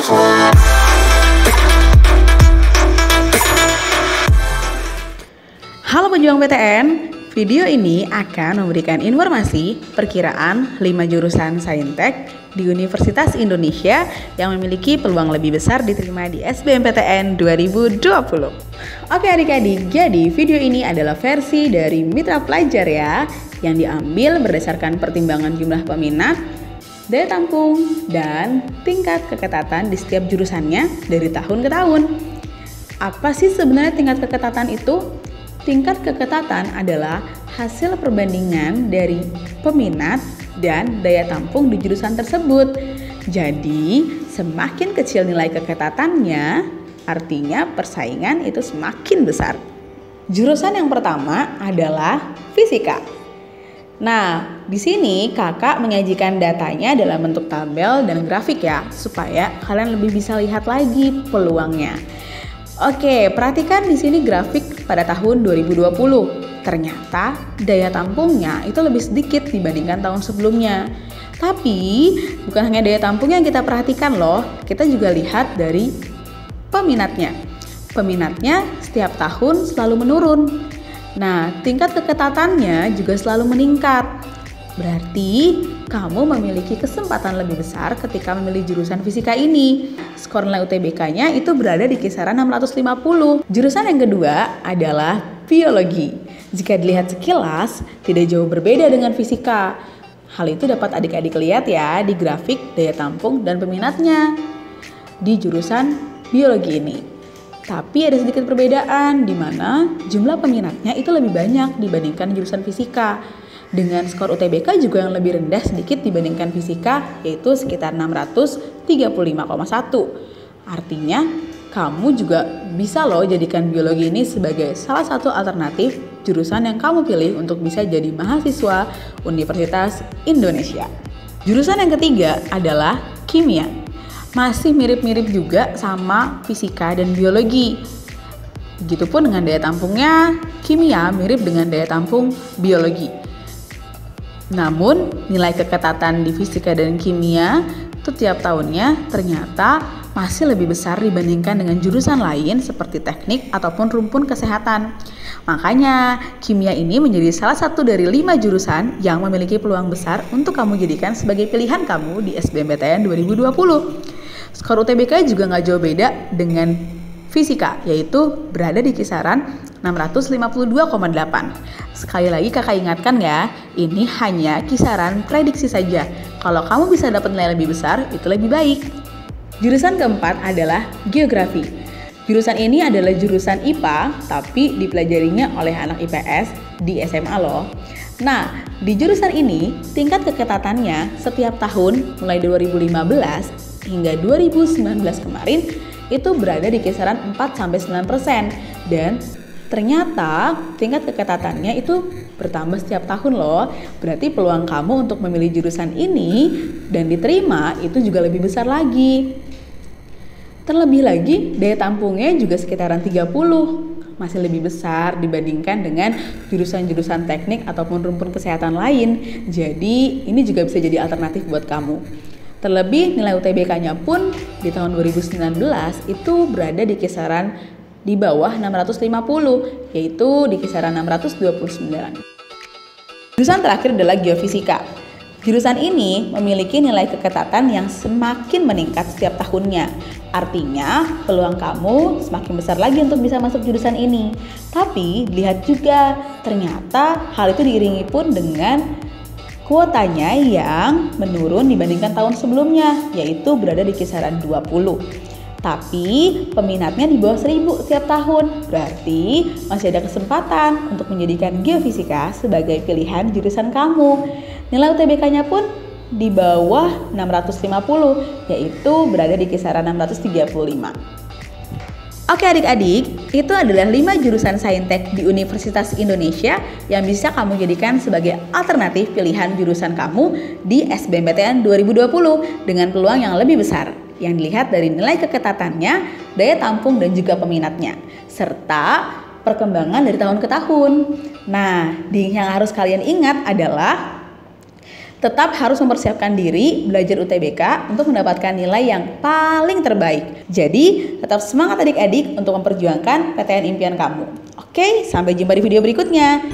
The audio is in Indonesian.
Halo pejuang PTN, video ini akan memberikan informasi perkiraan 5 jurusan Saintek di Universitas Indonesia yang memiliki peluang lebih besar diterima di SBMPTN 2020. Oke adik-adik, jadi video ini adalah versi dari Mitra Pelajar ya, yang diambil berdasarkan pertimbangan jumlah peminat, daya tampung, dan tingkat keketatan di setiap jurusannya dari tahun ke tahun. Apa sih sebenarnya tingkat keketatan itu? Tingkat keketatan adalah hasil perbandingan dari peminat dan daya tampung di jurusan tersebut. Jadi, semakin kecil nilai keketatannya, artinya persaingan itu semakin besar. Jurusan yang pertama adalah fisika. Nah, di sini kakak menyajikan datanya dalam bentuk tabel dan grafik ya, supaya kalian lebih bisa lihat lagi peluangnya. Oke, perhatikan di sini grafik pada tahun 2020. Ternyata daya tampungnya itu lebih sedikit dibandingkan tahun sebelumnya. Tapi bukan hanya daya tampung yang kita perhatikan loh, kita juga lihat dari peminatnya. Peminatnya setiap tahun selalu menurun. Nah, tingkat keketatannya juga selalu meningkat. Berarti kamu memiliki kesempatan lebih besar ketika memilih jurusan fisika ini. Skor nilai UTBK-nya itu berada di kisaran 650. Jurusan yang kedua adalah biologi. Jika dilihat sekilas, tidak jauh berbeda dengan fisika. Hal itu dapat adik-adik lihat ya di grafik daya tampung dan peminatnya di jurusan biologi ini. Tapi ada sedikit perbedaan di mana jumlah peminatnya itu lebih banyak dibandingkan jurusan fisika. Dengan skor UTBK juga yang lebih rendah sedikit dibandingkan fisika, yaitu sekitar 635,1. Artinya, kamu juga bisa loh jadikan biologi ini sebagai salah satu alternatif jurusan yang kamu pilih untuk bisa jadi mahasiswa Universitas Indonesia. Jurusan yang ketiga adalah kimia. Masih mirip-mirip juga sama fisika dan biologi. Begitupun dengan daya tampungnya, kimia mirip dengan daya tampung biologi. Namun, nilai keketatan di fisika dan kimia itu tiap tahunnya ternyata masih lebih besar dibandingkan dengan jurusan lain seperti teknik ataupun rumpun kesehatan. Makanya, kimia ini menjadi salah satu dari 5 jurusan yang memiliki peluang besar untuk kamu jadikan sebagai pilihan kamu di SBMPTN 2020. Skor UTBK juga nggak jauh beda dengan fisika, yaitu berada di kisaran 652,8. Sekali lagi kakak ingatkan ya, ini hanya kisaran prediksi saja. Kalau kamu bisa dapat nilai lebih besar, itu lebih baik. Jurusan keempat adalah geografi. Jurusan ini adalah jurusan IPA, tapi dipelajarinya oleh anak IPS di SMA loh. Nah, di jurusan ini, tingkat keketatannya setiap tahun mulai 2015 hingga 2019 kemarin itu berada di kisaran 4-9%. Dan ternyata tingkat keketatannya itu bertambah setiap tahun loh. Berarti peluang kamu untuk memilih jurusan ini dan diterima itu juga lebih besar lagi. Terlebih lagi daya tampungnya juga sekitaran 30. Masih lebih besar dibandingkan dengan jurusan-jurusan teknik ataupun rumpun kesehatan lain. Jadi ini juga bisa jadi alternatif buat kamu. Terlebih nilai UTBK-nya pun di tahun 2019 itu berada di kisaran di bawah 650, yaitu di kisaran 629. Jurusan terakhir adalah geofisika. Jurusan ini memiliki nilai keketatan yang semakin meningkat setiap tahunnya. Artinya, peluang kamu semakin besar lagi untuk bisa masuk jurusan ini. Tapi, lihat juga, ternyata hal itu diiringi pun dengan kuotanya yang menurun dibandingkan tahun sebelumnya, yaitu berada di kisaran 20. Tapi peminatnya di bawah 1000 setiap tahun. Berarti masih ada kesempatan untuk menjadikan geofisika sebagai pilihan jurusan kamu. Nilai UTBK-nya pun di bawah 650, yaitu berada di kisaran 635. Oke adik-adik, itu adalah 5 jurusan Saintek di Universitas Indonesia yang bisa kamu jadikan sebagai alternatif pilihan jurusan kamu di SBMPTN 2020 dengan peluang yang lebih besar. Yang dilihat dari nilai keketatannya, daya tampung dan juga peminatnya, serta perkembangan dari tahun ke tahun. Nah, yang harus kalian ingat adalah tetap harus mempersiapkan diri belajar UTBK untuk mendapatkan nilai yang paling terbaik. Jadi, tetap semangat adik-adik untuk memperjuangkan PTN impian kamu. Oke, sampai jumpa di video berikutnya.